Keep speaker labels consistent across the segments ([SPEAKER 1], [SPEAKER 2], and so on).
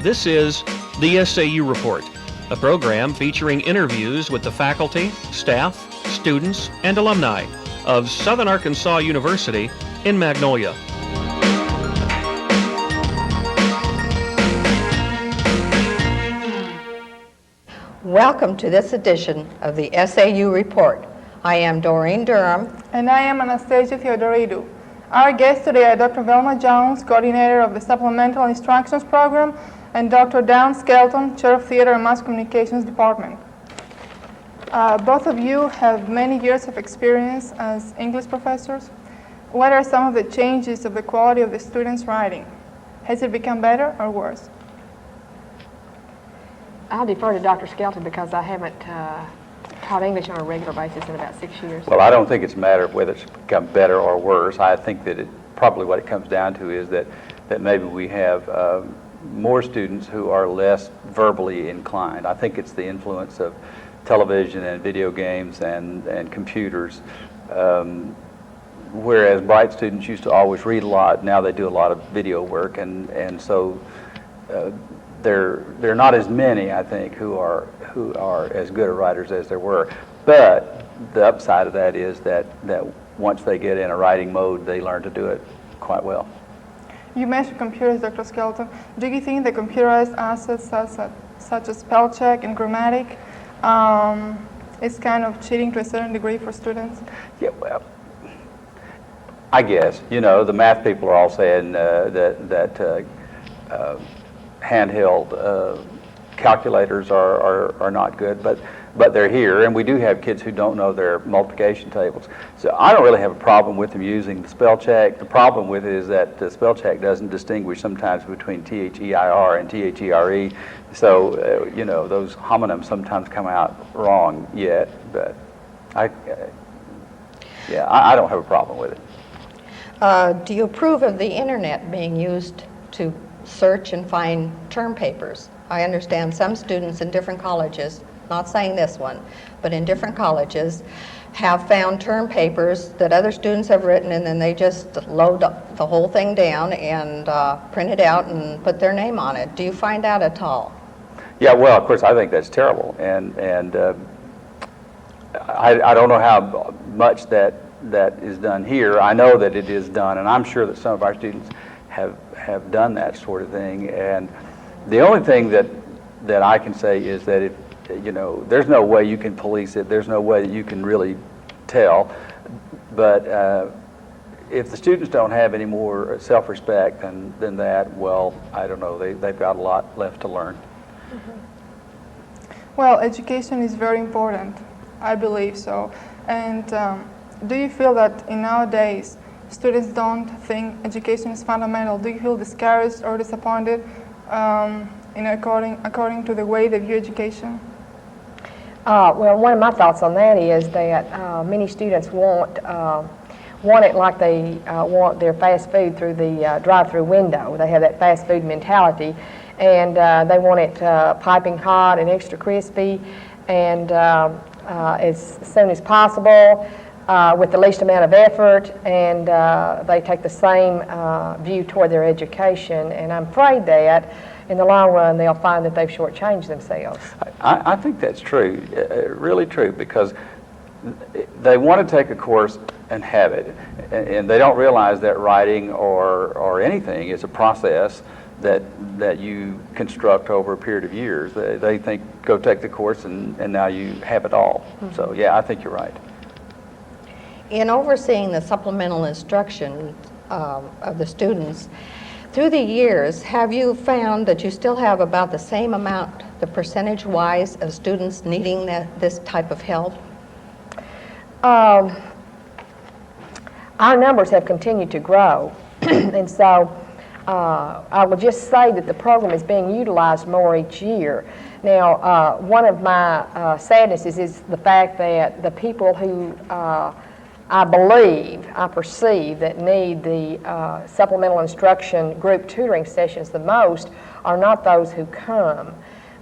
[SPEAKER 1] This is the SAU Report, a program featuring interviews with the faculty, staff, students, and alumni of Southern Arkansas University in Magnolia.
[SPEAKER 2] Welcome to this edition of the SAU Report. I am Doreen Durham.
[SPEAKER 3] And I am Anastasia Theodoridou. Our guests today are Dr. Velma Jones, coordinator of the Supplemental Instructions Program, and Dr. Skelton, chair of Theater and Mass Communications Department. Both of you have many years of experience as English professors. What are some of the changes of the quality of the students' writing? Has it become better or worse?
[SPEAKER 4] I'll defer to Dr. Skelton because I haven't taught English on a regular basis in about 6 years.
[SPEAKER 5] Well, I don't think it's a matter of whether it's become better or worse. I think that probably what it comes down to is that maybe we have more students who are less verbally inclined. I think it's the influence of television and video games and computers. Whereas bright students used to always read a lot, now they do a lot of video work, and so there are not as many, I think, who are as good a writers as there were. But the upside of that is that once they get in a writing mode, they learn to do it quite well.
[SPEAKER 3] You mentioned computers, Dr. Skelton. Do you think the computerized assets such as spell check and grammatic is kind of cheating to a certain degree for students?
[SPEAKER 5] Yeah, well, I guess. You know, the math people are all saying that handheld calculators are not good, but they're here, and we do have kids who don't know their multiplication tables. So I don't really have a problem with them using the spell check. The problem with it is that the spell check doesn't distinguish sometimes between T-H-E-I-R and T-H-E-R-E. So, you know, those homonyms sometimes come out wrong yet, but I don't have a problem with it.
[SPEAKER 2] Do you approve of the internet being used to search and find term papers? I understand some students in different colleges, not saying this one, but in different colleges, have found term papers that other students have written, and then they just load the whole thing down and print it out and put their name on it. Do you find that at all?
[SPEAKER 5] Yeah, well, of course, I think that's terrible, and I don't know how much that is done here. I know that it is done, and I'm sure that some of our students have done that sort of thing. And the only thing that I can say is that there's no way you can police it. There's no way that you can really tell. But if the students don't have any more self-respect than that, well, I don't know. They've got a lot left to learn.
[SPEAKER 3] Mm-hmm. Well, education is very important. I believe so. And do you feel that in nowadays students don't think education is fundamental? Do you feel discouraged or disappointed according to the way they view education?
[SPEAKER 4] Well, one of my thoughts on that is that many students want it like they want their fast food through the drive-through window. They have that fast food mentality, and they want it piping hot and extra crispy, and as soon as possible, with the least amount of effort, and they take the same view toward their education, and I'm afraid that in the long run they'll find that they've shortchanged themselves.
[SPEAKER 5] I think that's true, really true, because they want to take a course and have it, and they don't realize that writing or anything is a process that you construct over a period of years. They think, go take the course and now you have it all. Mm-hmm. So yeah, I think you're right.
[SPEAKER 2] In overseeing the supplemental instruction of the students, through the years, have you found that you still have about the same amount, the percentage-wise, of students needing this type of help?
[SPEAKER 4] Our numbers have continued to grow, and so I will just say that the program is being utilized more each year. Now, one of my sadnesses is the fact that the people who I perceive that need the supplemental instruction group tutoring sessions the most are not those who come.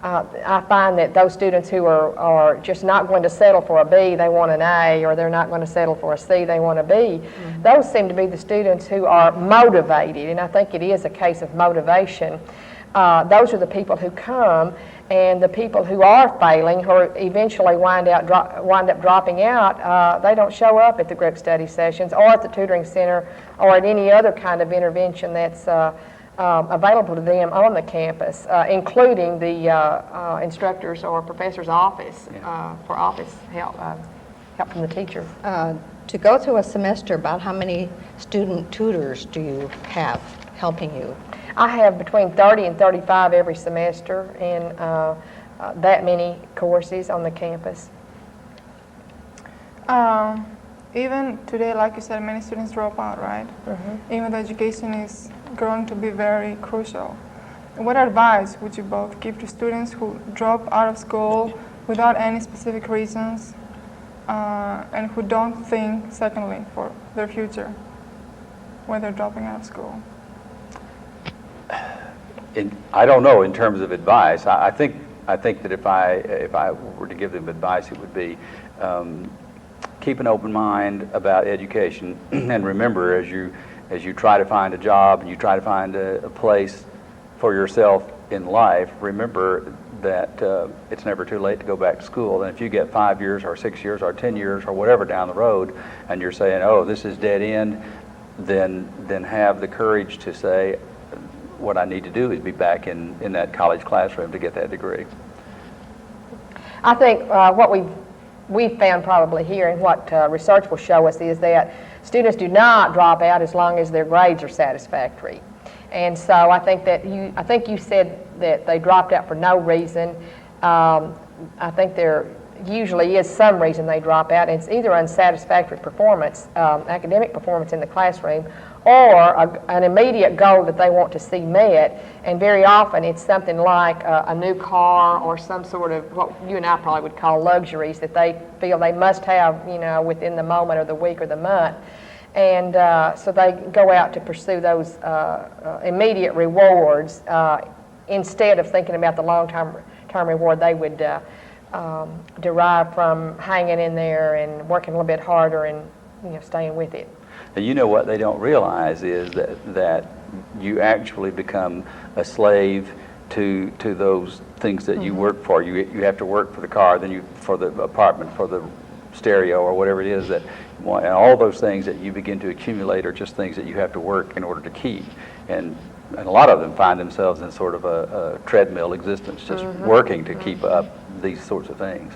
[SPEAKER 4] I find that those students who are just not going to settle for a B, they want an A, or they're not going to settle for a C, they want a B. Mm-hmm. Those seem to be the students who are motivated, and I think it is a case of motivation. those are the people who come, and the people who are failing, who eventually wind up dropping out, they don't show up at the group study sessions or at the tutoring center or at any other kind of intervention that's available to them on the campus, including the instructor's or professor's office for office help from the teacher.
[SPEAKER 2] To go through a semester, about how many student tutors do you have helping you?
[SPEAKER 4] I have between 30 and 35 every semester in that many courses on the campus.
[SPEAKER 3] Even today, like you said, many students drop out, right? Even though education is growing to be very crucial. What advice would you both give to students who drop out of school without any specific reasons and who don't think, secondly, for their future when they're dropping out of school?
[SPEAKER 5] I don't know in terms of advice. I think that if I were to give them advice, it would be keep an open mind about education, and remember, as you try to find a job and you try to find a place for yourself in life, remember that it's never too late to go back to school. And if you get 5 years or 6 years or 10 years or whatever down the road, and you're saying, "Oh, this is dead end," then have the courage to say, what I need to do is be back in that college classroom to get that degree.
[SPEAKER 4] I think what we've found probably here, and what research will show us, is that students do not drop out as long as their grades are satisfactory. And so I think you said that they dropped out for no reason. I think there usually is some reason they drop out. It's either unsatisfactory performance, academic performance in the classroom, or an immediate goal that they want to see met, and very often it's something like a new car or some sort of what you and I probably would call luxuries that they feel they must have, within the moment or the week or the month. And so they go out to pursue those immediate rewards instead of thinking about the long-term reward they would derive from hanging in there and working a little bit harder and staying with it.
[SPEAKER 5] And you know what they don't realize is that you actually become a slave to those things that you work for. You have to work for the car, then for the apartment, for the stereo, or whatever it is that you want. And all those things that you begin to accumulate are just things that you have to work in order to keep. And a lot of them find themselves in sort of a treadmill existence, just working to keep up these sorts of things.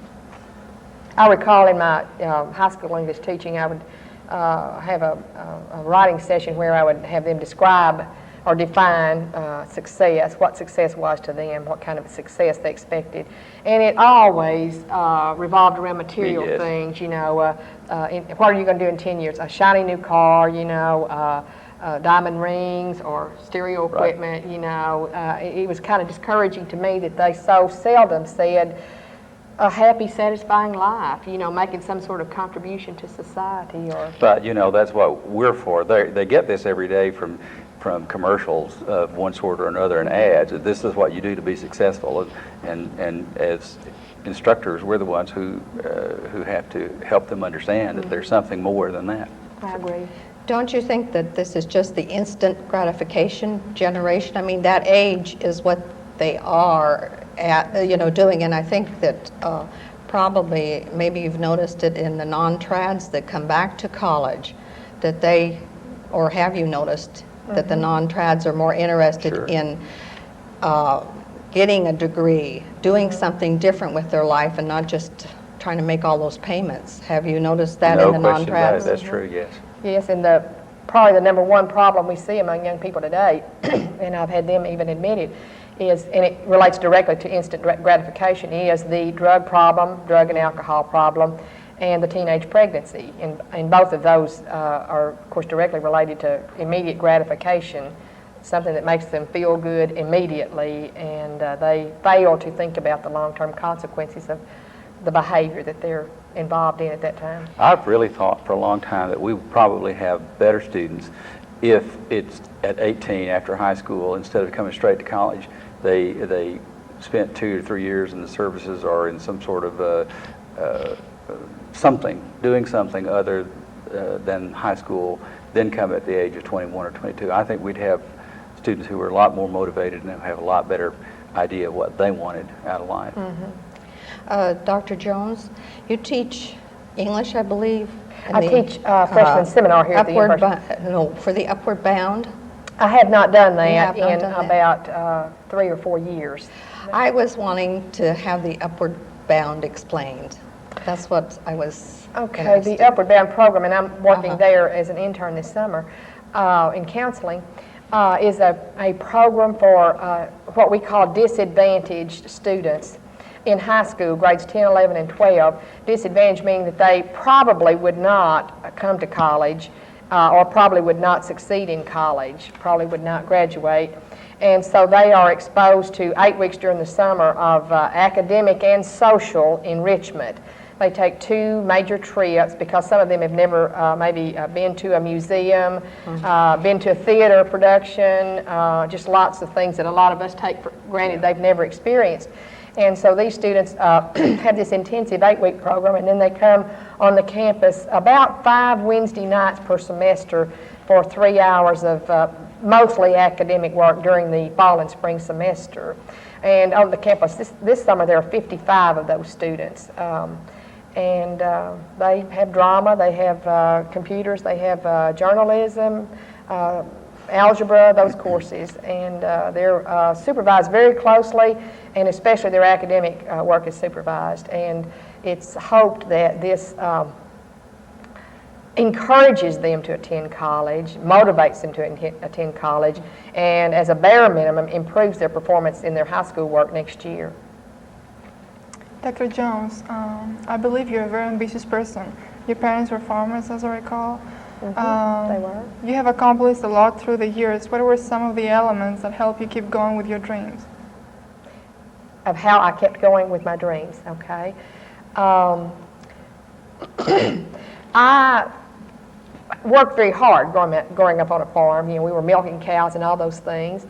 [SPEAKER 4] I recall in my high school English teaching, I would have a writing session where I would have them describe or define success, what success was to them, what kind of success they expected. And it always revolved around material things, what are you going to do in 10 years? A shiny new car, diamond rings or stereo equipment, it was kind of discouraging to me that they so seldom said a happy, satisfying life, making some sort of contribution to society.
[SPEAKER 5] But, that's what we're for. They get this every day from commercials of one sort or another and ads. This is what you do to be successful. And as instructors, we're the ones who have to help them understand that there's something more than that.
[SPEAKER 4] I agree.
[SPEAKER 2] Don't you think that this is just the instant gratification generation? I mean, that age is what they are doing, and I think that probably, maybe you've noticed it in the non-trads that come back to college, that or have you noticed that the non-trads are more interested in getting a degree, doing something different with their life, and not just trying to make all those payments? Have you noticed that in the non-trads?
[SPEAKER 5] No question about it. That's true, yes.
[SPEAKER 4] Yes, and probably the number one problem we see among young people today, and I've had them even admit it, is, and it relates directly to instant gratification, is the drug and alcohol problem, and the teenage pregnancy. And both of those are, of course, directly related to immediate gratification, something that makes them feel good immediately, and they fail to think about the long-term consequences of the behavior that they're involved in at that time.
[SPEAKER 5] I've really thought for a long time that we would probably have better students if it's at 18 after high school, instead of coming straight to college, they spent 2 or 3 years in the services or in some sort of doing something other than high school, then come at the age of 21 or 22. I think we'd have students who were a lot more motivated and have a lot better idea of what they wanted out of life.
[SPEAKER 2] Dr. Jones, you teach English, I believe? in
[SPEAKER 4] I
[SPEAKER 2] the,
[SPEAKER 4] teach freshman seminar here at the
[SPEAKER 2] upward
[SPEAKER 4] university.
[SPEAKER 2] no, for the Upward Bound.
[SPEAKER 4] I have not done
[SPEAKER 2] You
[SPEAKER 4] that
[SPEAKER 2] have not
[SPEAKER 4] in
[SPEAKER 2] done that.
[SPEAKER 4] about 3 or 4 years.
[SPEAKER 2] I was wanting to have the Upward Bound explained. That's what I was
[SPEAKER 4] Okay,
[SPEAKER 2] interested.
[SPEAKER 4] the Upward Bound program, and I'm working
[SPEAKER 2] Uh-huh.
[SPEAKER 4] there as an intern this summer in counseling, is a program for what we call disadvantaged students in high school, grades 10, 11, and 12. Disadvantaged meaning that they probably would not come to college or probably would not succeed in college, probably would not graduate. And so they are exposed to 8 weeks during the summer of academic and social enrichment. They take 2 major trips because some of them have never maybe been to a museum, been to a theater production, just lots of things that a lot of us take for granted they've never experienced. And so these students have this intensive 8-week program, and then they come on the campus about 5 Wednesday nights per semester for 3 hours of mostly academic work during the fall and spring semester. And on the campus this summer there are 55 of those students. And they have drama, they have computers, they have journalism, algebra, those courses, and they're supervised very closely, and especially their academic work is supervised. And it's hoped that this encourages them to attend college, motivates them to attend college, and as a bare minimum improves their performance in their high school work next year.
[SPEAKER 3] Dr. Jones, I believe you're a very ambitious person. Your parents were farmers, as I recall.
[SPEAKER 4] They were.
[SPEAKER 3] You have accomplished a lot through the years. What were some of the elements that help you keep going with your dreams?
[SPEAKER 4] Of how I kept going with my dreams, okay? I worked very hard growing up on a farm. You know, we were milking cows and all those things.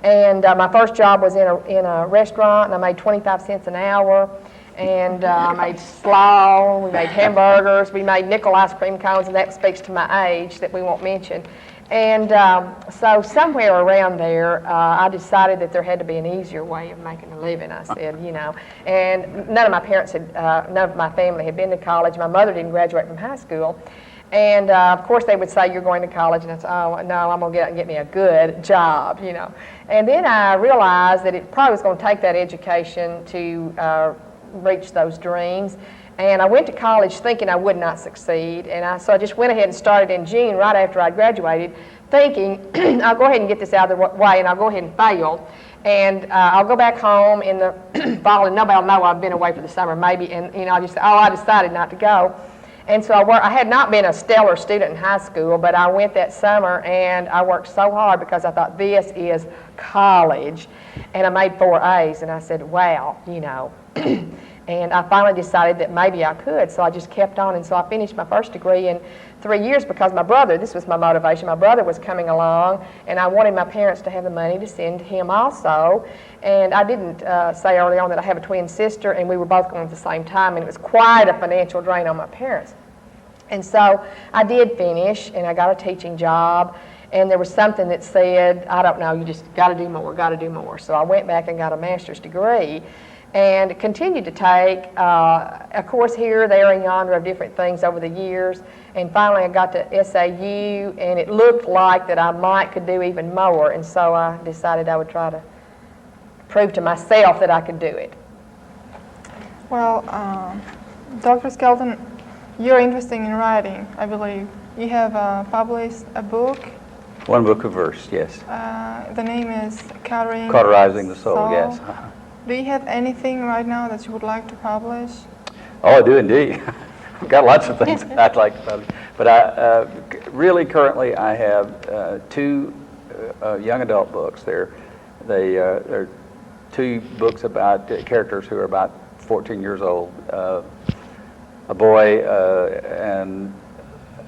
[SPEAKER 4] And my first job was in a restaurant, and I made 25 cents an hour. And I made slaw, we made hamburgers, we made nickel ice cream cones, and that speaks to my age that we won't mention. And so somewhere around there, I decided that there had to be an easier way of making a living, I said, you know. And none of my parents had, none of my family had been to college. My mother didn't graduate from high school. And of course they would say, you're going to college, and I said, oh no, I'm going to get out and get me a good job, you know. And then I realized that it probably was going to take that education to reach those dreams. And I went to college thinking I would not succeed, and so I just went ahead and started in June right after I graduated, thinking I'll go ahead and get this out of the way and I'll go ahead and fail, and I'll go back home in the fall and nobody will know I've been away for the summer maybe, and you know, I just say, oh, I decided not to go. And so I had not been a stellar student in high school, but I went that summer and I worked so hard because I thought this is college, and I made 4 A's, and I said, wow, you know. And I finally decided that maybe I could, so I just kept on, and so I finished my first degree in 3 years because my brother, this was my motivation, my brother was coming along, and I wanted my parents to have the money to send him also. And I didn't say early on that I have a twin sister, and we were both going at the same time, and it was quite a financial drain on my parents. And so I did finish, and I got a teaching job, and there was something that said, I don't know, you just got to do more, got to do more. So I went back and got a master's degree, and continued to take a course here, there, and yonder of different things over the years. And finally I got to SAU, and it looked like that I could do even more. And so I decided I would try to prove to myself that I could do it.
[SPEAKER 3] Well, Dr. Skelton, you're interested in writing, I believe. You have published a book.
[SPEAKER 5] One book of verse, yes.
[SPEAKER 3] The name is
[SPEAKER 5] Cauterizing the Soul, yes.
[SPEAKER 3] Do you have anything right now that you would like to publish?
[SPEAKER 5] Oh, I do indeed. I've got lots of things I'd like to publish. But really currently I have 2 young adult books. They're 2 books about characters who are about 14 years old. A boy and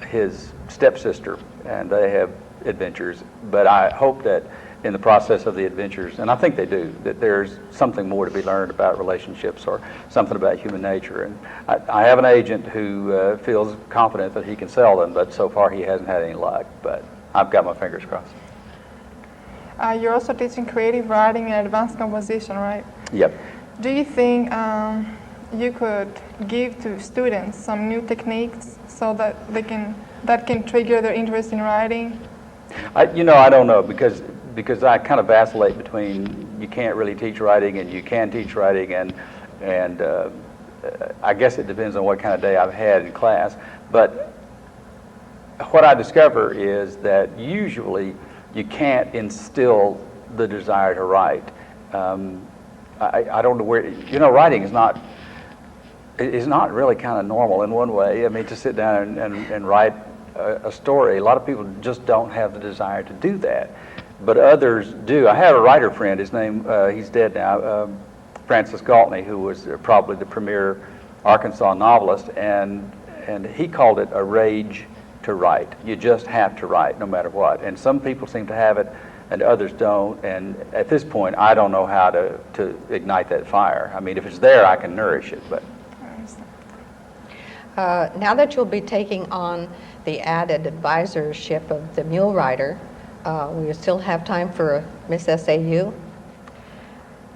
[SPEAKER 5] his stepsister, and they have adventures. But I hope that in the process of the adventures, and I think they do, that there's something more to be learned about relationships or something about human nature. And I have an agent who feels confident that he can sell them, but so far he hasn't had any luck. But I've got my fingers crossed.
[SPEAKER 3] You're also teaching creative writing and advanced composition, right?
[SPEAKER 5] Yep.
[SPEAKER 3] Do you think you could give to students some new techniques so that that can trigger their interest in writing?
[SPEAKER 5] I don't know, because I kind of vacillate between you can't really teach writing and you can teach writing, and I guess it depends on what kind of day I've had in class. But what I discover is that usually you can't instill the desire to write. I don't know where, writing is not really kind of normal in one way. I mean, to sit down and write a story, a lot of people just don't have the desire to do that, but others do. I have a writer friend, his name, he's dead now, Francis Galtney, who was probably the premier Arkansas novelist, and he called it a rage to write. You just have to write no matter what, and some people seem to have it and others don't, and at this point I don't know how to ignite that fire. I mean, if it's there I can nourish it, but
[SPEAKER 2] now that you'll be taking on the added advisorship of the mule rider, will you still have time for Miss SAU?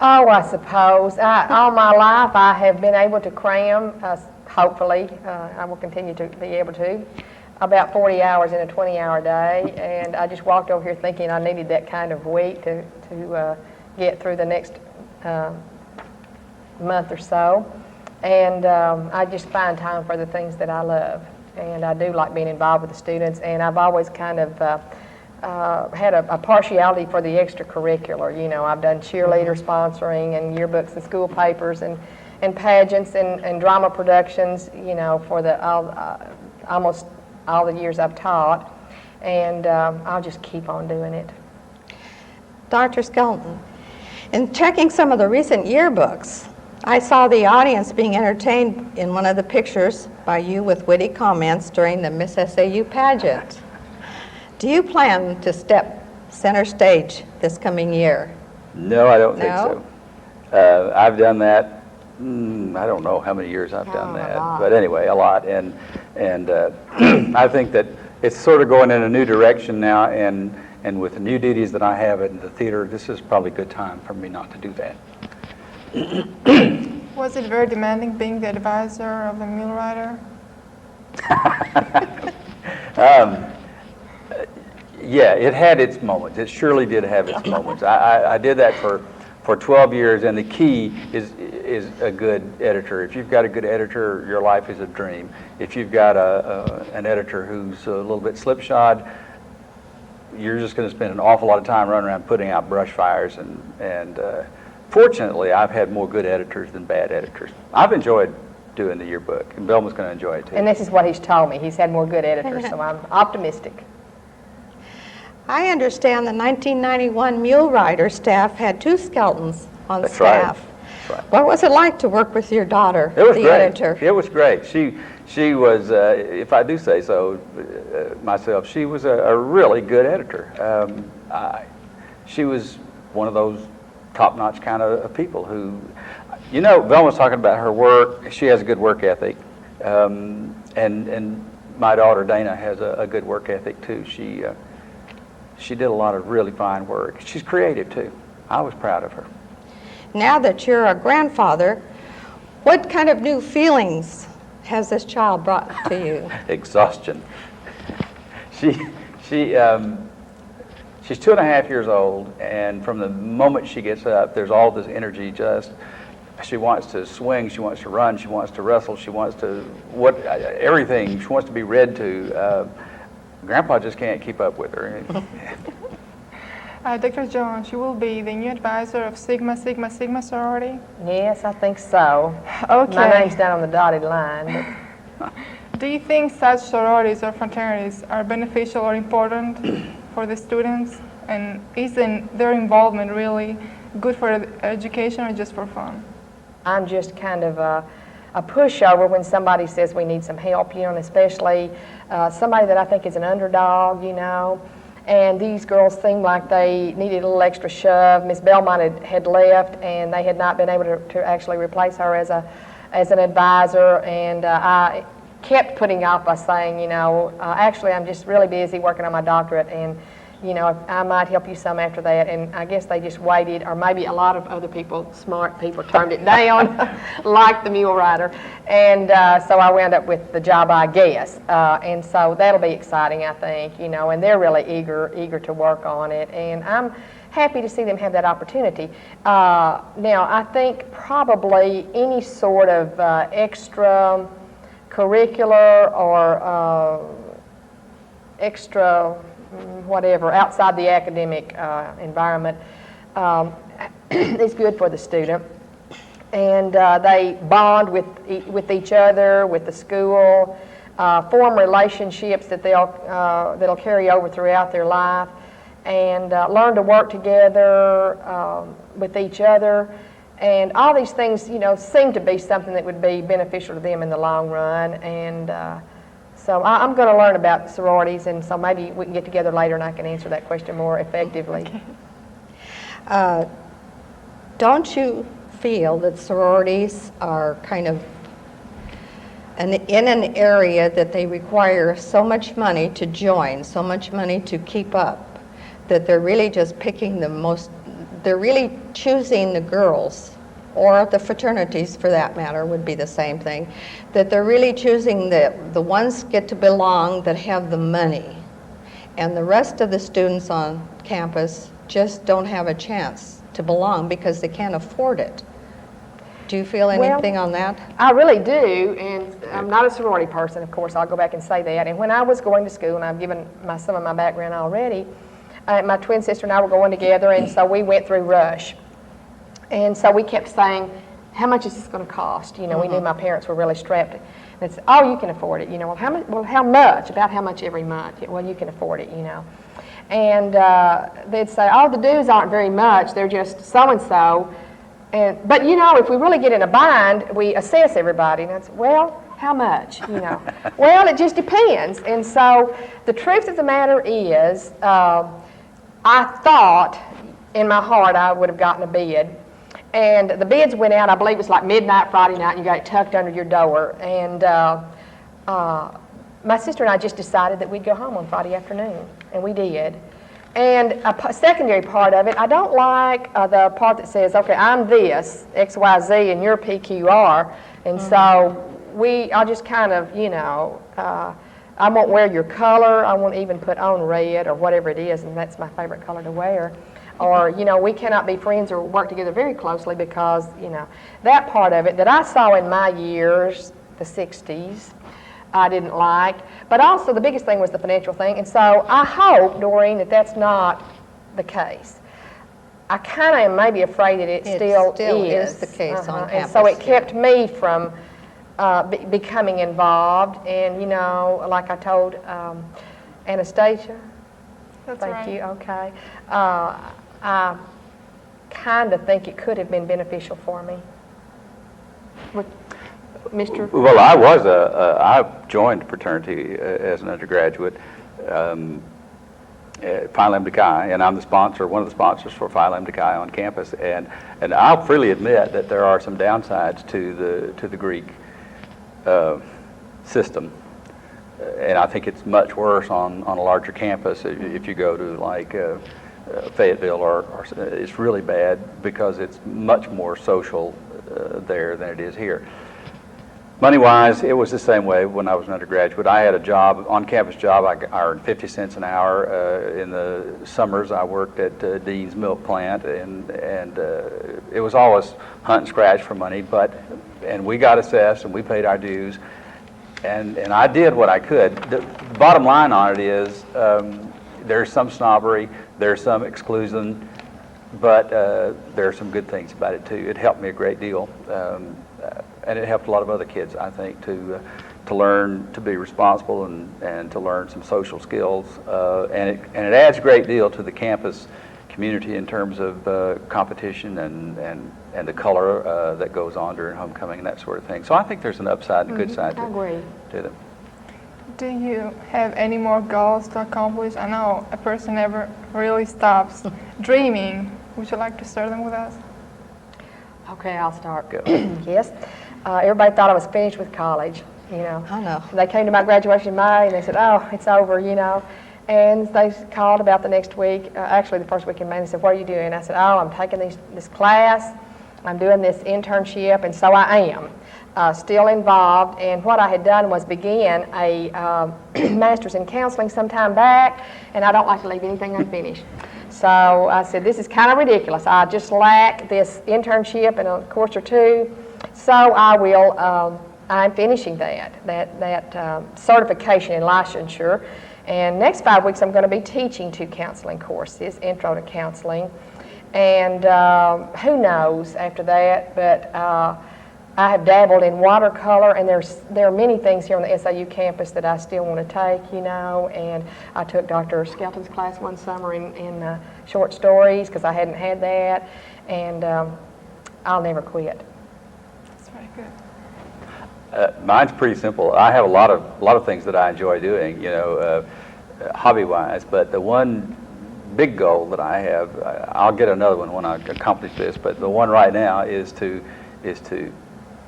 [SPEAKER 4] Oh, I suppose. All my life I have been able to cram, hopefully, I will continue to be able to, about 40 hours in a 20-hour day, and I just walked over here thinking I needed that kind of week to get through the next month or so, and I just find time for the things that I love, and I do like being involved with the students, and I've always kind of had a partiality for the extracurricular. I've done cheerleader sponsoring and yearbooks and school papers and pageants and drama productions, for the almost all the years I've taught, and I'll just keep on doing it.
[SPEAKER 2] Dr. Skelton, in checking some of the recent yearbooks, I saw the audience being entertained in one of the pictures by you with witty comments during the Miss SAU pageant. Do you plan to step center stage this coming year?
[SPEAKER 5] no, I don't think
[SPEAKER 2] No?
[SPEAKER 5] so. I've done that. I don't know how many years I've done
[SPEAKER 2] Oh, a
[SPEAKER 5] that,
[SPEAKER 2] lot.
[SPEAKER 5] but anyway, a lot. And I think that it's sort of going in a new direction now, and with the new duties that I have in the theater, this is probably a good time for me not to do that.
[SPEAKER 3] Was it very demanding being the advisor of the mule rider?
[SPEAKER 5] Yeah, it had its moments. It surely did have its moments. I did that for 12 years, and the key is a good editor. If you've got a good editor, your life is a dream. If you've got an editor who's a little bit slipshod, you're just going to spend an awful lot of time running around putting out brush fires, and fortunately, I've had more good editors than bad editors. I've enjoyed doing the yearbook, and Velma's going to enjoy it too.
[SPEAKER 4] And this is what he's told me. He's had more good editors, so I'm optimistic.
[SPEAKER 2] I understand the 1991 mule rider staff had 2 Skeltons on
[SPEAKER 5] That's right.
[SPEAKER 2] staff.
[SPEAKER 5] That's right.
[SPEAKER 2] What was it like to work with your daughter,
[SPEAKER 5] It was
[SPEAKER 2] the
[SPEAKER 5] great.
[SPEAKER 2] editor?
[SPEAKER 5] It was great. She was, if I do say so myself, she was a really good editor. She was one of those top-notch kind of people who, Velma's talking about her work. She has a good work ethic, and my daughter Dana has a good work ethic too. She did a lot of really fine work. She's creative too. I was proud of her.
[SPEAKER 2] Now that you're a grandfather, what kind of new feelings has this child brought to you?
[SPEAKER 5] Exhaustion. She's 2.5 years old, and from the moment she gets up, there's all this energy. She wants to swing, she wants to run, she wants to wrestle, she wants to everything. She wants to be read to. Grandpa just can't keep up with her.
[SPEAKER 3] Dr. Jones, you will be the new advisor of Sigma Sigma Sigma sorority?
[SPEAKER 4] Yes, I think so.
[SPEAKER 3] Okay.
[SPEAKER 4] My name's down on the dotted line.
[SPEAKER 3] Do you think such sororities or fraternities are beneficial or important for the students? And isn't their involvement really good for education or just for fun?
[SPEAKER 4] I'm just kind of a pushover when somebody says we need some help, and especially somebody that I think is an underdog, and these girls seemed like they needed a little extra shove. Miss Belmont had left, and they had not been able to actually replace her as an advisor, and I kept putting off by saying, actually I'm just really busy working on my doctorate, and you know, I might help you some after that. And I guess they just waited, or maybe a lot of other people, smart people, turned it down, like the mule rider. And so I wound up with the job, I guess. And so that'll be exciting, I think, you know, and they're really eager to work on it. And I'm happy to see them have that opportunity. Now, I think probably any sort of extracurricular or extra whatever outside the academic environment is good for the student. And they bond with each other, with the school, form relationships that that'll carry over throughout their life, and learn to work together with each other. And all these things, you know, seem to be something that would be beneficial to them in the long run. And so I'm going to learn about sororities, and so maybe we can get together later and I can answer that question more effectively.
[SPEAKER 2] Okay. Don't you feel that sororities are kind of in an area that they require so much money to join, so much money to keep up, that they're really just picking they're really choosing the girls, or the fraternities for that matter would be the same thing, that they're really choosing the ones get to belong that have the money, and the rest of the students on campus just don't have a chance to belong because they can't afford it. Do you feel anything on that?
[SPEAKER 4] I really do, and I'm not a sorority person, of course, I'll go back and say that. And when I was going to school, and I've given some of my background already, my twin sister and I were going together, and so we went through Rush. And so we kept saying, how much is this going to cost? You know, we knew my parents were really strapped. And it's, oh, you can afford it. You know, well, how much? Well, how much? About how much every month? Well, you can afford it, you know. And they'd say, oh, the dues aren't very much. They're just so-and-so. But, you know, if we really get in a bind, we assess everybody. And it's, well, how much, you know? Well, it just depends. And so the truth of the matter is, I thought in my heart I would have gotten a bid. And the bids went out, I believe it was like midnight Friday night, and you got it tucked under your door. And my sister and I just decided that we'd go home on Friday afternoon, and we did. And a secondary part of it, I don't like the part that says, okay, I'm this, X, Y, Z, and you're PQR. And so I'll just kind of, you know, I won't wear your color, I won't even put on red or whatever it is, and that's my favorite color to wear. Or, you know, we cannot be friends or work together very closely because, you know, that part of it that I saw in my years, the 60s, I didn't like. But also the biggest thing was the financial thing. And so I hope, Doreen, that that's not the case. I kind of am maybe afraid that it still
[SPEAKER 2] is the case on campus.
[SPEAKER 4] And so it kept me from becoming involved. And, you know, like I told Anastasia, thank you, okay. I kind of think it could have been beneficial for me. Mr.?
[SPEAKER 5] Well, I joined the fraternity as an undergraduate at Phi Lambda Chi, and I'm the sponsor, one of the sponsors for Phi Lambda Chi on campus. And I'll freely admit that there are some downsides to the Greek system. And I think it's much worse on a larger campus. If you go to like Fayetteville, or it's really bad because it's much more social there than it is here. Money-wise, it was the same way when I was an undergraduate. I had a job, on-campus job. I earned 50 cents an hour. In the summers, I worked at Dean's Milk Plant, and it was always hunt and scratch for money. And we got assessed, and we paid our dues, and I did what I could. The bottom line on it is there's some snobbery, there's some exclusion, but there are some good things about it too. It helped me a great deal. And it helped a lot of other kids, I think, to learn to be responsible and to learn some social skills. And it adds a great deal to the campus community in terms of competition and the color that goes on during homecoming and that sort of thing. So I think there's an upside and a good side to them.
[SPEAKER 3] Do you have any more goals to accomplish? I know a person never really stops dreaming. Would you like to share them with us?
[SPEAKER 4] Okay, I'll start. Yes. Everybody thought I was finished with college, you know.
[SPEAKER 2] I know.
[SPEAKER 4] They came to my graduation in May and they said, oh, it's over, you know. And they called about the next week, actually the first week in May, and said, what are you doing? I said, oh, I'm taking this class, I'm doing this internship, and so I am still involved. And what I had done was begin a master's in counseling some time back, and I don't like to leave anything unfinished. So I said, this is kind of ridiculous. I just lack this internship in a course or two, so I will, I'm finishing that certification in licensure. And next 5 weeks I'm going to be teaching 2 counseling courses, Intro to Counseling. And who knows after that, but I have dabbled in watercolor, and there are many things here on the SAU campus that I still want to take, you know, and I took Dr. Skelton's class one summer in short stories because I hadn't had that, and I'll never quit.
[SPEAKER 3] That's very good.
[SPEAKER 5] Mine's pretty simple. I have a lot of things that I enjoy doing, you know, hobby-wise. But the one big goal that I have, I'll get another one when I accomplish this. But the one right now is to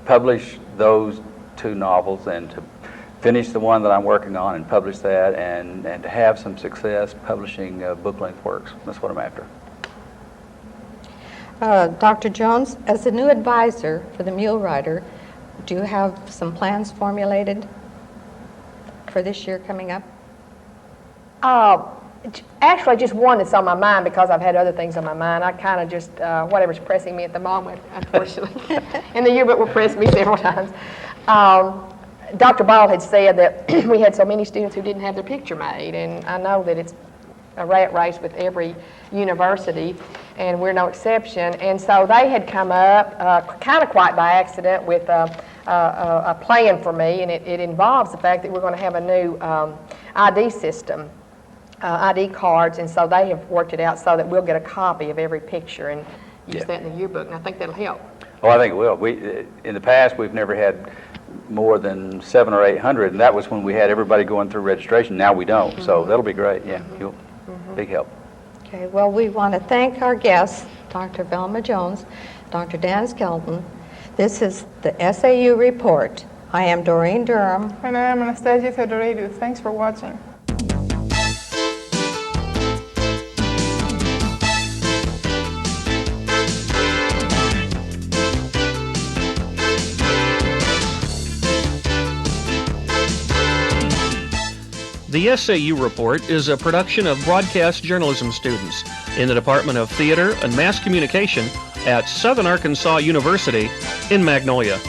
[SPEAKER 5] publish those 2 novels and to finish the one that I'm working on and publish that, and to have some success publishing book-length works. That's what I'm after.
[SPEAKER 2] Dr. Jones, as a new advisor for the Mule Rider, do you have some plans formulated for this year coming up?
[SPEAKER 4] Actually, just one that's on my mind because I've had other things on my mind. I kind of just, whatever's pressing me at the moment, unfortunately. And the yearbook will press me several times. Dr. Ball had said that we had so many students who didn't have their picture made, and I know that it's a rat race with every university, and we're no exception. And so they had come up, kind of quite by accident, with a plan for me, and it involves the fact that we're going to have a new ID system, ID cards, and so they have worked it out so that we'll get a copy of every picture and use that in the yearbook, and I think that'll help.
[SPEAKER 5] Oh, I think it will. In the past, we've never had more than 700 or 800, and that was when we had everybody going through registration. Now we don't, so that'll be great. Yeah, big help.
[SPEAKER 2] Okay, well, we want to thank our guests, Dr. Velma Jones, Dr. Dan Skelton. This is the SAU Report. I am Doreen Durham.
[SPEAKER 3] And I am Anastasia Theodoridou. Thanks for watching.
[SPEAKER 1] The SAU Report is a production of broadcast journalism students in the Department of Theater and Mass Communication at Southern Arkansas University in Magnolia.